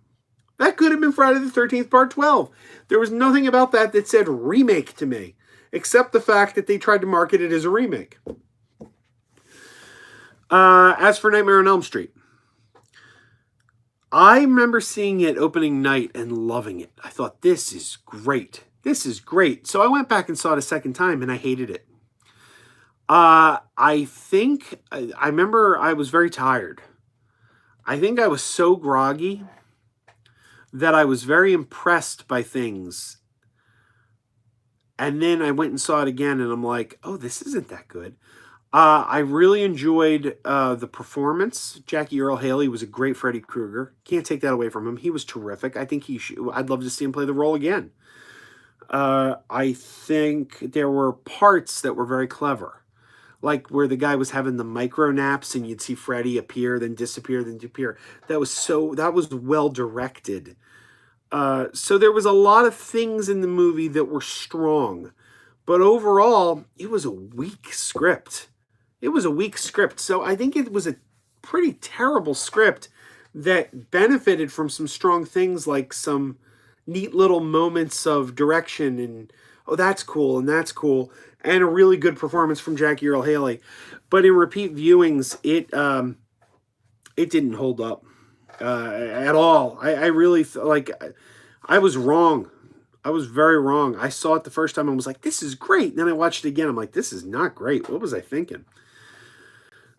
That could have been Friday the 13th part 12. There was nothing about that that said remake to me, except the fact that they tried to market it as a remake. As for Nightmare on Elm Street, I remember seeing it opening night and loving it. I thought, this is great. This is great. So I went back and saw it a second time, and I hated it. I remember I was very tired. I think I was so groggy that I was very impressed by things. And then I went and saw it again, and I'm like, oh, this isn't that good. I really enjoyed the performance. Jackie Earle Haley was a great Freddy Krueger. Can't take that away from him. He was terrific. I think I'd love to see him play the role again. I think there were parts that were very clever. Like where the guy was having the micro naps and you'd see Freddy appear, then disappear, then disappear. That was well directed. So there was a lot of things in the movie that were strong. But overall, it was a weak script. It was a weak script. So I think it was a pretty terrible script that benefited from some strong things like some neat little moments of direction and, oh, that's cool, and a really good performance from Jackie Earle Haley. But in repeat viewings, it didn't hold up at all. I really, I was wrong. I was very wrong. I saw it the first time and was like, this is great. And then I watched it again. I'm like, this is not great. What was I thinking?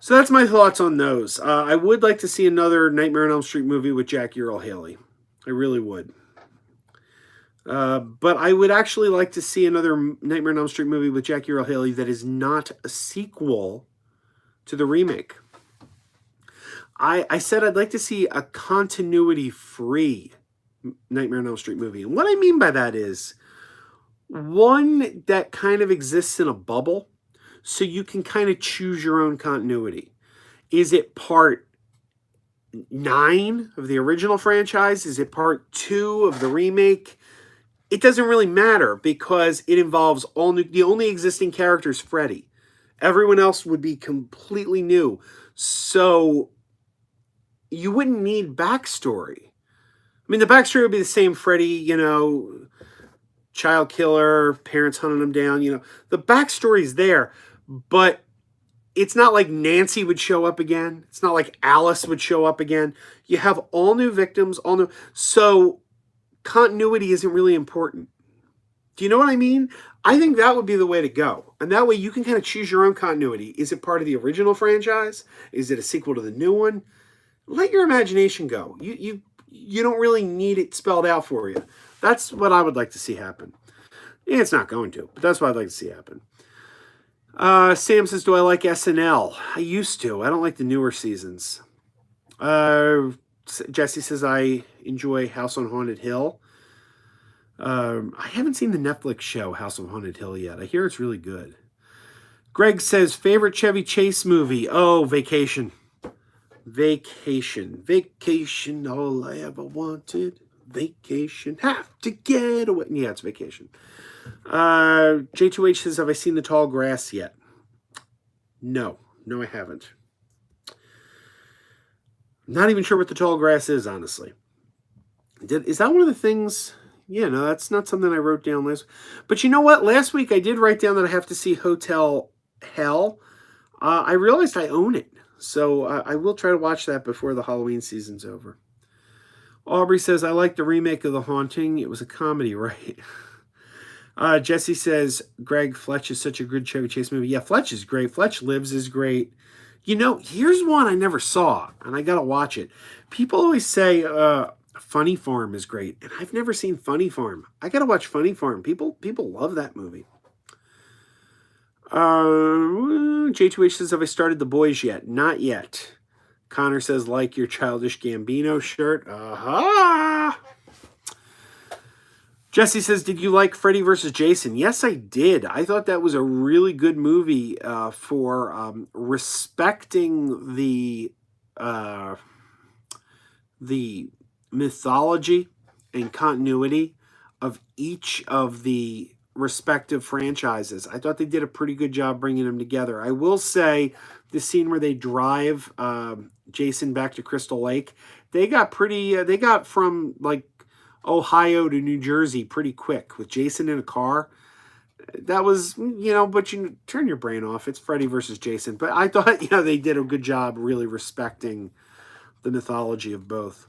So that's my thoughts on those. I would like to see another Nightmare on Elm Street movie with Jackie Earle Haley. I really would. But I would actually like to see another Nightmare on Elm Street movie with Jackie Earle Haley that is not a sequel to the remake. I said I'd like to see a continuity-free Nightmare on Elm Street movie. And what I mean by that is one that kind of exists in a bubble, so you can kind of choose your own continuity. Is it part 9 of the original franchise? Is it part 2 of the remake? It doesn't really matter because it involves all new. The only existing character is Freddy. Everyone else would be completely new. So you wouldn't need backstory. I mean, the backstory would be the same. Freddy, child killer, parents hunting him down. The backstory's there, but it's not like Nancy would show up again. It's not like Alice would show up again. You have all new victims, all new. So continuity isn't really important. Do you know what I mean? I think that would be the way to go. And that way you can kind of choose your own continuity. Is it part of the original franchise? Is it a sequel to the new one? Let your imagination go. You don't really need it spelled out for you. That's what I would like to see happen. Yeah, it's not going to, but that's what I'd like to see happen. Sam says, do I like SNL? I used to. I don't like the newer seasons. Jesse says, I enjoy House on Haunted Hill. I haven't seen the Netflix show House on Haunted Hill yet. I hear it's really good. Greg says, favorite Chevy Chase movie? Oh, Vacation. Vacation. Vacation, all I ever wanted. Vacation, have to get away. Yeah, it's Vacation. J2H says, have I seen The Tall Grass yet? No, I haven't. Not even sure what The Tall Grass is, honestly. Is that one of the things? Yeah, no, that's not something I wrote down last. But you know what? Last week I did write down that I have to see Hotel Hell. I realized I own it. So I will try to watch that before the Halloween season's over. Aubrey says, I like the remake of The Haunting. It was a comedy, right? Jesse says, Greg, Fletch is such a good Chevy Chase movie. Yeah, Fletch is great. Fletch Lives is great. You know, here's one I never saw, and I got to watch it. People always say Funny Farm is great, and I've never seen Funny Farm. I got to watch Funny Farm. People love that movie. J2H says, have I started The Boys yet? Not yet. Connor says, like your Childish Gambino shirt. Aha! Jesse says, did you like Freddy vs. Jason? Yes, I did. I thought that was a really good movie for respecting the mythology and continuity of each of the respective franchises. I thought they did a pretty good job bringing them together. I will say the scene where they drive Jason back to Crystal Lake, they got from like Ohio to New Jersey pretty quick with Jason in a car. That was, but you turn your brain off. It's Freddy versus Jason. But I thought, they did a good job really respecting the mythology of both.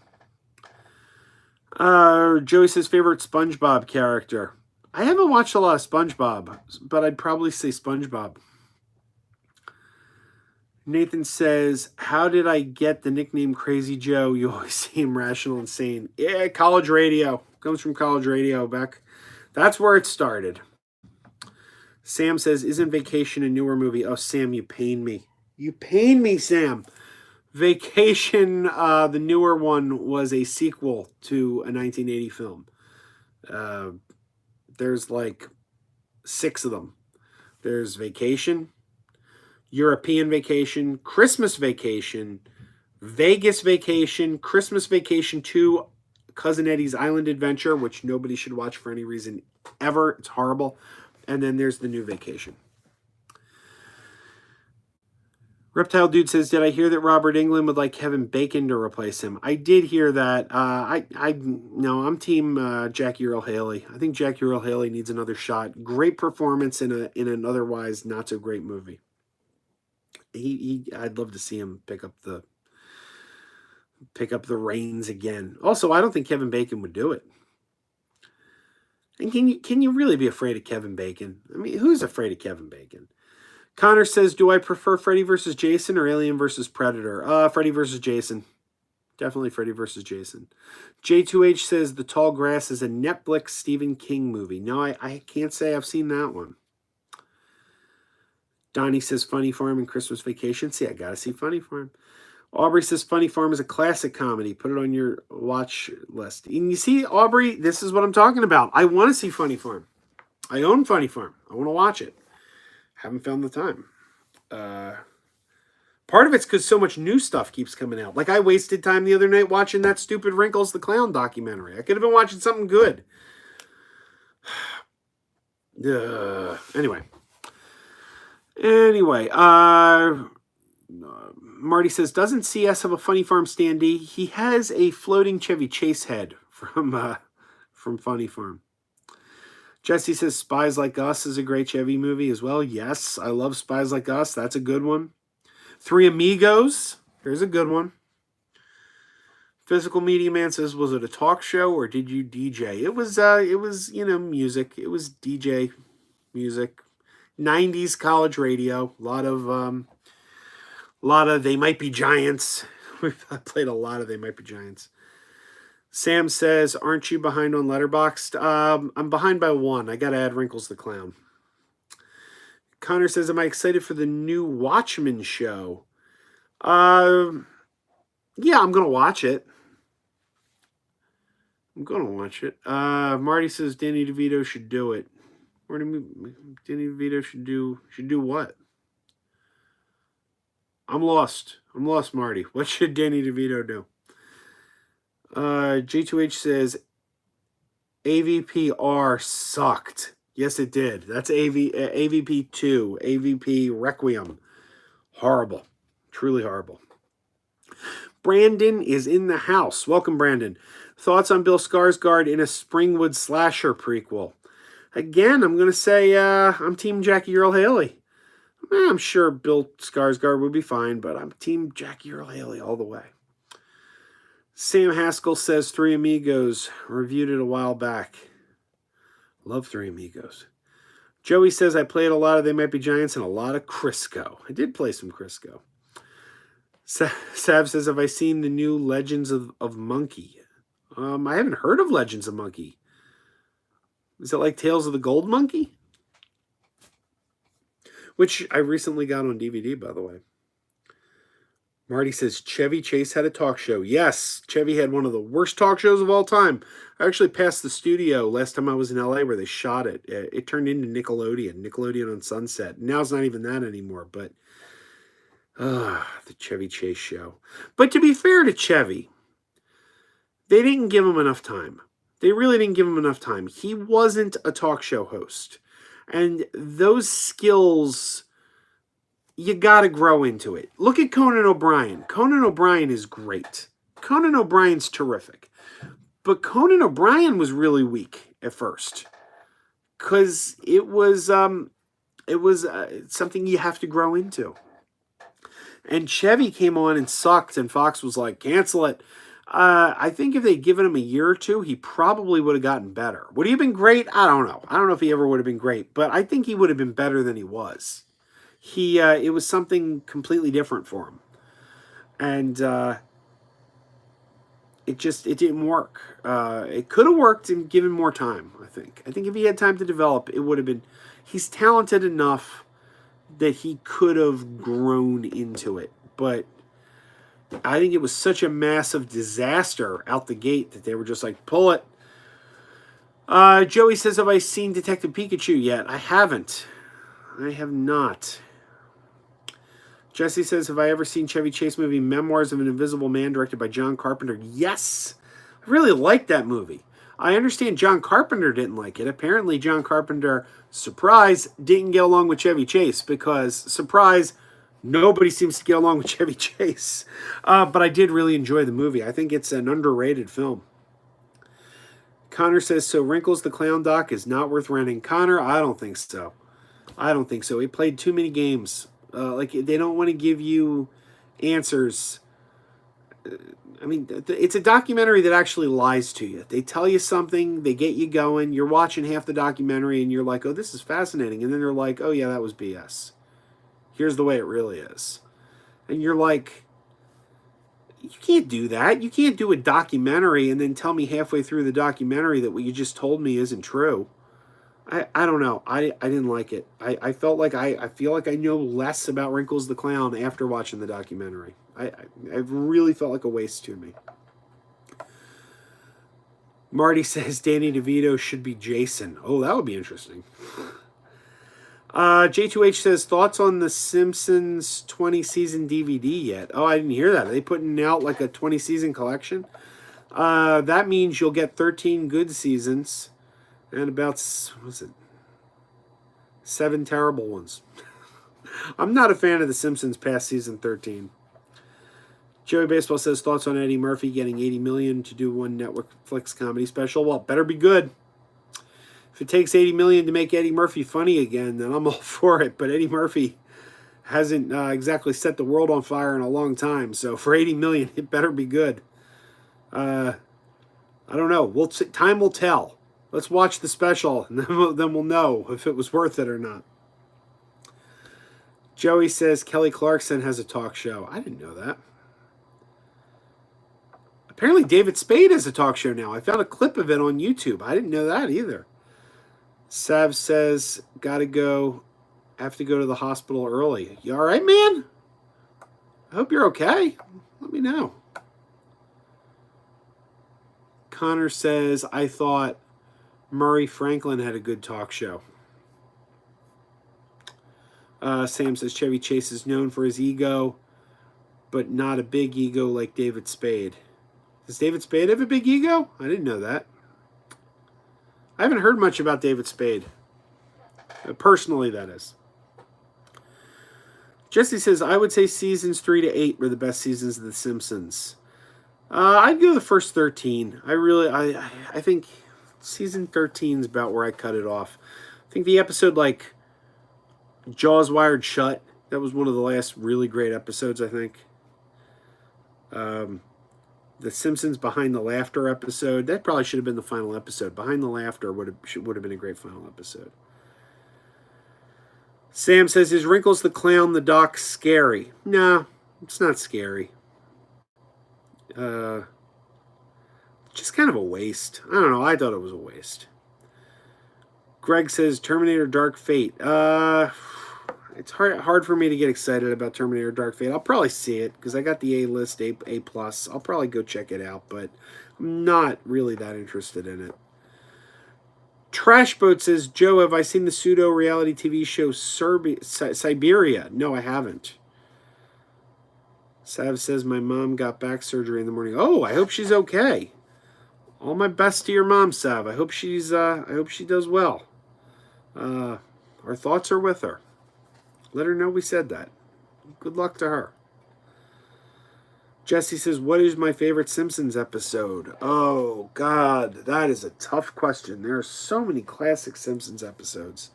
Joey says, favorite SpongeBob character? I haven't watched a lot of SpongeBob, but I'd probably say SpongeBob. Nathan says, how did I get the nickname Crazy Joe? You always seem rational and sane. Yeah, college radio. Comes from college radio back. That's where it started. Sam says, isn't Vacation a newer movie? Oh, Sam, you pain me. You pain me, Sam. Vacation, the newer one, was a sequel to a 1980 film. There's like 6 of them. There's Vacation, European Vacation, Christmas Vacation, Vegas Vacation, Christmas Vacation 2, Cousin Eddie's Island Adventure, which nobody should watch for any reason ever. It's horrible. And then there's the new Vacation. Reptile Dude says, did I hear that Robert Englund would like Kevin Bacon to replace him? I did hear that. No, I'm team Jackie Earle Haley. I think Jackie Earle Haley needs another shot. Great performance in an otherwise not so great movie. I'd love to see him pick up the reins again. Also, I don't think Kevin Bacon would do it. And can you really be afraid of Kevin Bacon? I mean, who's afraid of Kevin Bacon? Connor says, do I prefer Freddy vs. Jason or Alien vs. Predator? Freddy vs. Jason. Definitely Freddy vs. Jason. J2H says, The Tall Grass is a Netflix Stephen King movie. No, I can't say I've seen that one. Donnie says, Funny Farm and Christmas Vacation. See, I got to see Funny Farm. Aubrey says, Funny Farm is a classic comedy. Put it on your watch list. And you see, Aubrey, this is what I'm talking about. I want to see Funny Farm. I own Funny Farm. I want to watch it. Haven't found the time. Part of it's because so much new stuff keeps coming out. Like I wasted time the other night watching that stupid Wrinkles the Clown documentary. I could have been watching something good. Anyway, Marty says, doesn't CS have a Funny Farm standee? He has a floating Chevy Chase head from Funny Farm. Jesse says Spies Like Us is a great Chevy movie as well. Yes, I love Spies Like Us. That's a good one. Three Amigos. Here's a good one. Physical Media Man says, was it a talk show or did you DJ? It was music. It was DJ music. 90s college radio. A lot of They Might Be Giants. I played a lot of They Might Be Giants. Sam says, aren't you behind on Letterboxd? I'm behind by one. I got to add Wrinkles the Clown. Connor says, am I excited for the new Watchmen show? Yeah, I'm going to watch it. Marty says Danny DeVito should do it. Danny DeVito should do what? I'm lost, Marty. What should Danny DeVito do? J2H says AVPR sucked. Yes, it did. That's AVP 2, AVP Requiem. Horrible. Truly horrible. Brandon is in the house. Welcome, Brandon. Thoughts on Bill Skarsgård in a Springwood slasher prequel? Again, I'm going to say I'm Team Jackie Earle Haley. I'm sure Bill Skarsgård would be fine, but I'm Team Jackie Earle Haley all the way. Sam Haskell says Three Amigos. Reviewed it a while back. Love Three Amigos. Joey says I played a lot of They Might Be Giants and a lot of Crisco. I did play some Crisco. Sav says, have I seen the new Legends of Monkey? I haven't heard of Legends of Monkey. Is it like Tales of the Gold Monkey? Which I recently got on DVD, by the way. Marty says, Chevy Chase had a talk show. Yes, Chevy had one of the worst talk shows of all time. I actually passed the studio last time I was in LA where they shot it. It turned into Nickelodeon on Sunset. Now it's not even that anymore, but the Chevy Chase show. But to be fair to Chevy, they didn't give him enough time. They really didn't give him enough time. He wasn't a talk show host. And those skills, you got to grow into it. Look at Conan O'Brien. Conan O'Brien is great. Conan O'Brien's terrific. But Conan O'Brien was really weak at first. Because it was something you have to grow into. And Chevy came on and sucked, and Fox was like, cancel it. I think if they'd given him a year or two, he probably would have gotten better. Would he have been great? I don't know. I don't know if he ever would have been great, but I think he would have been better than he was. It was something completely different for him. And it didn't work. It could have worked and given more time, I think. I think if he had time to develop, it would have been... He's talented enough that he could have grown into it, but I think it was such a massive disaster out the gate that they were just like, pull it. Joey says, have I seen Detective Pikachu yet? I haven't. I have not. Jesse says, have I ever seen Chevy Chase movie Memoirs of an Invisible Man directed by John Carpenter? Yes. I really liked that movie. I understand John Carpenter didn't like it. Apparently John Carpenter, surprise, didn't get along with Chevy Chase because, surprise, nobody seems to get along with Chevy Chase. But I did really enjoy the movie. I think it's an underrated film. Connor says, so Wrinkles the Clown doc is not worth renting. Connor, I don't think so. He played too many games. They don't want to give you answers. It's a documentary that actually lies to you. They tell you something, they get you going, you're watching half the documentary, and you're like, oh, this is fascinating. And then they're like, oh, yeah, that was BS. Here's the way it really is. And you're like, you can't do that. You can't do a documentary and then tell me halfway through the documentary that what you just told me isn't true. I don't know. I didn't like it. I felt like I feel like I know less about Wrinkles the Clown after watching the documentary. I really felt like a waste to me. Marty says Danny DeVito should be Jason. Oh, that would be interesting. J2H says, thoughts on the Simpsons 20-season DVD yet? Oh, I didn't hear that. Are they putting out like a 20-season collection? That means you'll get 13 good seasons and about, 7 terrible ones. I'm not a fan of the Simpsons past season 13. Joey Baseball says, thoughts on Eddie Murphy getting $80 million to do one Netflix comedy special? Well, better be good. If it takes 80 million to make Eddie Murphy funny again, then I'm all for it. But Eddie Murphy hasn't exactly set the world on fire in a long time. So for 80 million, it better be good. I don't know. Time will tell. Let's watch the special, and then we'll know if it was worth it or not. Joey says Kelly Clarkson has a talk show. I didn't know that. Apparently David Spade has a talk show now. I found a clip of it on YouTube. I didn't know that either. Sav says, gotta go. Have to go to the hospital early. You all right, man? I hope you're okay. Let me know. Connor says, I thought Murray Franklin had a good talk show. Sam says Chevy Chase is known for his ego, but not a big ego like David Spade. Does David Spade have a big ego? I didn't know that. I haven't heard much about David Spade. Personally, that is. Jesse says, I would say seasons 3 to 8 were the best seasons of The Simpsons. I'd go the first 13. I think season 13 is about where I cut it off. I think the episode like Jaws Wired Shut, that was one of the last really great episodes, I think. The Simpsons Behind the Laughter episode, that probably should have been the final episode. Behind the Laughter would have been a great final episode. Sam says, is Wrinkles the Clown the Doc scary? Nah, it's not scary. Just kind of a waste. I don't know, I thought it was a waste. Greg says, Terminator Dark Fate. It's hard for me to get excited about Terminator Dark Fate. I'll probably see it because I got the A-list, A+. I'll probably go check it out, but I'm not really that interested in it. Trashboat says, Joe, have I seen the pseudo-reality TV show Siberia? No, I haven't. Sav says, my mom got back surgery in the morning. Oh, I hope she's okay. All my best to your mom, Sav. I hope she does well. Our thoughts are with her. Let her know we said that. Good luck to her. Jesse says, what is my favorite Simpsons episode? Oh, God, that is a tough question. There are so many classic Simpsons episodes.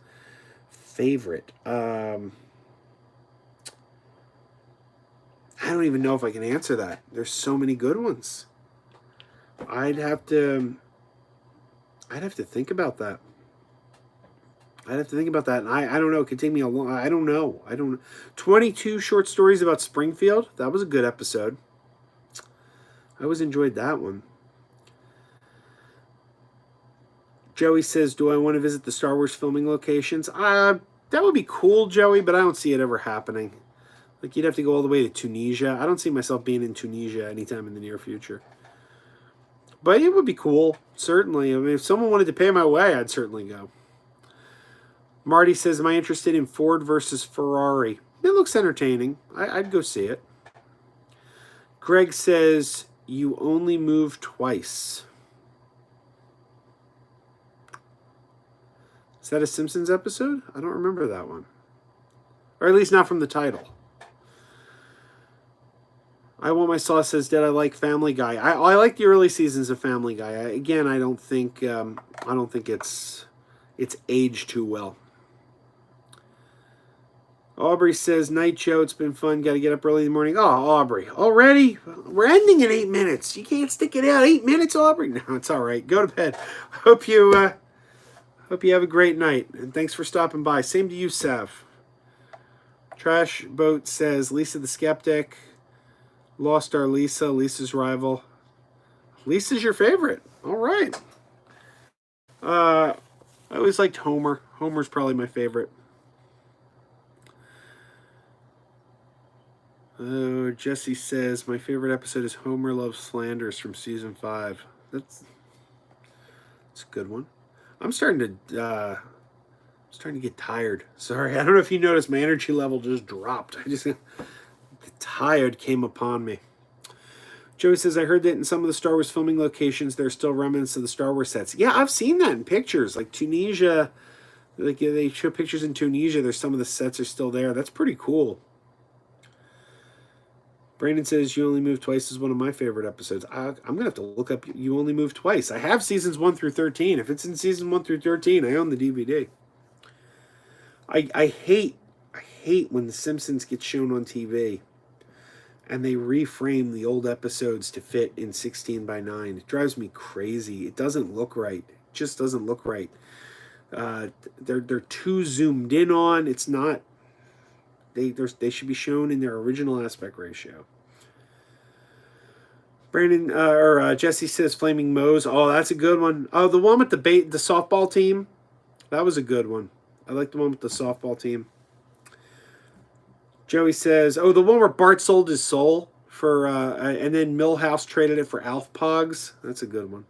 Favorite? I don't even know if I can answer that. There's so many good ones. I'd have to think about that. And I don't know. It could take me a long... I don't know. 22 short stories about Springfield. That was a good episode. I always enjoyed that one. Joey says, do I want to visit the Star Wars filming locations? That would be cool, Joey, but I don't see it ever happening. Like, you'd have to go all the way to Tunisia. I don't see myself being in Tunisia anytime in the near future. But it would be cool, certainly. I mean, if someone wanted to pay my way, I'd certainly go. Marty says, am I interested in Ford versus Ferrari? It looks entertaining. I'd go see it. Greg says, you only move twice. Is that a Simpsons episode? I don't remember that one. Or at least not from the title. I Want My Sauce says, did I like Family Guy? I like the early seasons of Family Guy. I don't think it's aged too well. Aubrey says, night show, it's been fun. Got to get up early in the morning. Oh, Aubrey, already? We're ending in 8 minutes. You can't stick it out. 8 minutes, Aubrey? No, it's all right. Go to bed. Hope you have a great night. And thanks for stopping by. Same to you, Sav. Trash Boat says, Lisa the Skeptic. Lost our Lisa. Lisa's rival. Lisa's your favorite. All right. I always liked Homer. Homer's probably my favorite. Jesse says, my favorite episode is Homer Loves Flanders from season 5. That's a good one. I'm starting to get tired. Sorry, I don't know if you noticed, my energy level just dropped. The tired came upon me. Joey says, I heard that in some of the Star Wars filming locations, there's still remnants of the Star Wars sets. Yeah, I've seen that in pictures. Like Tunisia, like they show pictures in Tunisia. There's some of the sets are still there. That's pretty cool. Brandon says You Only Move Twice is one of my favorite episodes. I'm going to have to look up You Only Move Twice. I have seasons 1 through 13. If it's in season 1 through 13, I own the DVD. I hate when The Simpsons get shown on TV and they reframe the old episodes to fit in 16 by 9. It drives me crazy. It doesn't look right. It just doesn't look right. They're too zoomed in on. It's not. They should be shown in their original aspect ratio. Brandon Jesse says Flaming Moe's. Oh, that's a good one. Oh, the one with the softball team. That was a good one. I like the one with the softball team. Joey says, oh, the one where Bart sold his soul for, and then Milhouse traded it for Alf Pogs. That's a good one.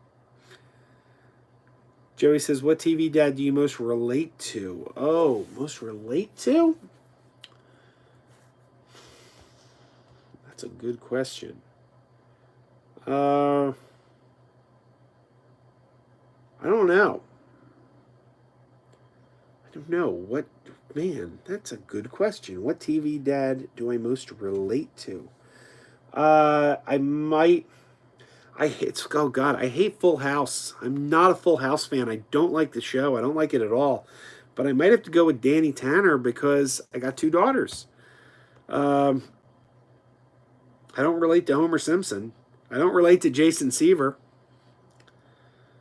Joey says, what TV dad do you most relate to? Oh, most relate to? That's a good question. I don't know. What, man, that's a good question. What TV dad do I most relate to? I hate Full House. I'm not a Full House fan. I don't like the show. I don't like it at all. But I might have to go with Danny Tanner because I got 2 daughters. I don't relate to Homer Simpson. I don't relate to Jason Seaver.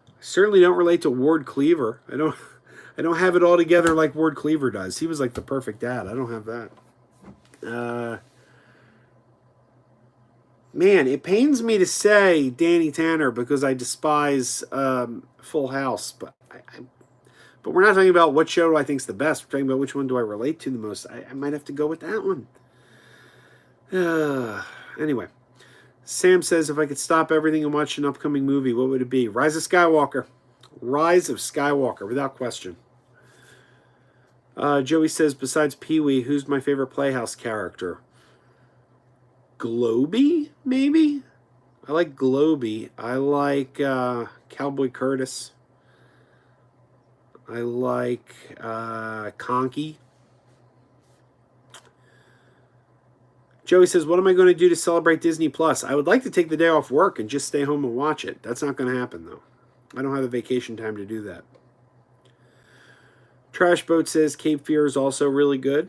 I certainly don't relate to Ward Cleaver. I don't have it all together like Ward Cleaver does. He was like the perfect dad. I don't have that. Man, it pains me to say Danny Tanner because I despise Full House, but but we're not talking about what show I think is the best. We're talking about which one do I relate to the most. I might have to go with that one. Anyway, Sam says if I could stop everything and watch an upcoming movie, what would it be? Rise of Skywalker. Rise of Skywalker, without question. Joey says, besides Pee-wee, who's my favorite Playhouse character? Globey, maybe? I like Globey. I like Cowboy Curtis. I like Conky. Joey says, what am I going to do to celebrate Disney Plus? I would like to take the day off work and just stay home and watch it. That's not going to happen, though. I don't have the vacation time to do that. Trash Boat says Cape Fear is also really good.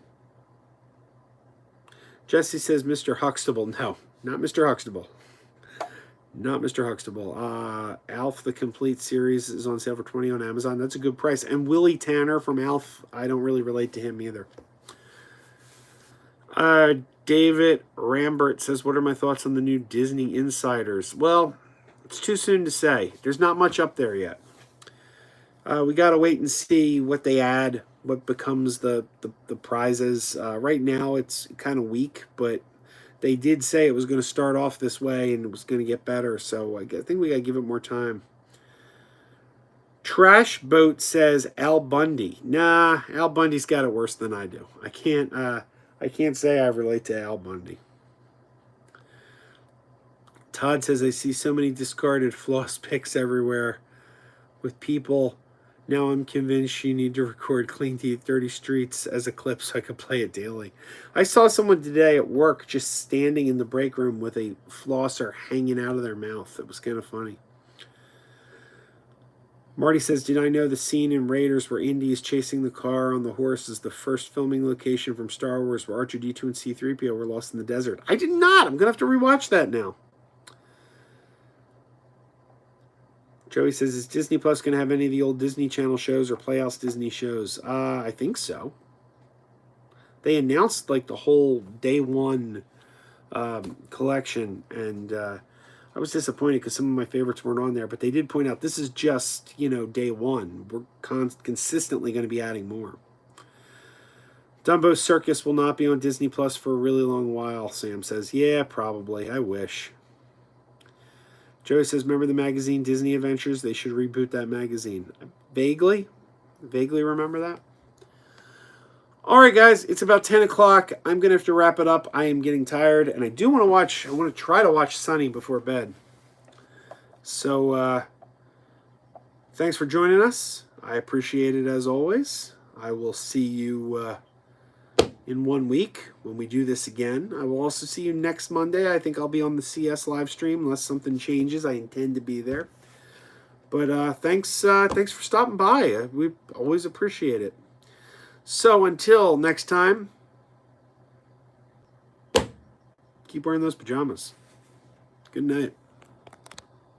Jesse says Mr. Huxtable. No, not Mr. Huxtable. Not Mr. Huxtable. Alf, the complete series, is on sale for $20 on Amazon. That's a good price. And Willie Tanner from Alf, I don't really relate to him either. David Rambert says, what are my thoughts on the new Disney Insiders? Well, it's too soon to say. There's not much up there yet. We got to wait and see what they add, what becomes the prizes. Right now, it's kind of weak, but they did say it was going to start off this way and it was going to get better. So I think we got to give it more time. Trash Boat says Al Bundy. Nah, Al Bundy's got it worse than I do. I can't say I relate to Al Bundy. Todd says, I see so many discarded floss pics everywhere with people. Now I'm convinced you need to record Clean Teeth, Dirty Streets as a clip so I can play it daily. I saw someone today at work just standing in the break room with a flosser hanging out of their mouth. It was kind of funny. Marty says, did I know the scene in Raiders where Indy is chasing the car on the horse is the first filming location from Star Wars where R2-D2 and C-3PO were lost in the desert? I did not. I'm going to have to rewatch that now. Joey says, is Disney Plus going to have any of the old Disney Channel shows or Playhouse Disney shows? I think so. They announced like the whole day one collection, and I was disappointed because some of my favorites weren't on there, but they did point out this is just, day one. We're consistently going to be adding more. Dumbo Circus will not be on Disney Plus for a really long while, Sam says. Yeah, probably. I wish. Joey says, remember the magazine Disney Adventures? They should reboot that magazine. Vaguely remember that. All right, guys, it's about 10 o'clock. I'm going to have to wrap it up. I am getting tired, and I want to try to watch Sunny before bed. So, thanks for joining us. I appreciate it as always. I will see you in 1 week when we do this again. I will also see you next Monday. I think I'll be on the CS live stream unless something changes. I intend to be there. But thanks for stopping by. We always appreciate it. So until next time, keep wearing those pajamas. Good night.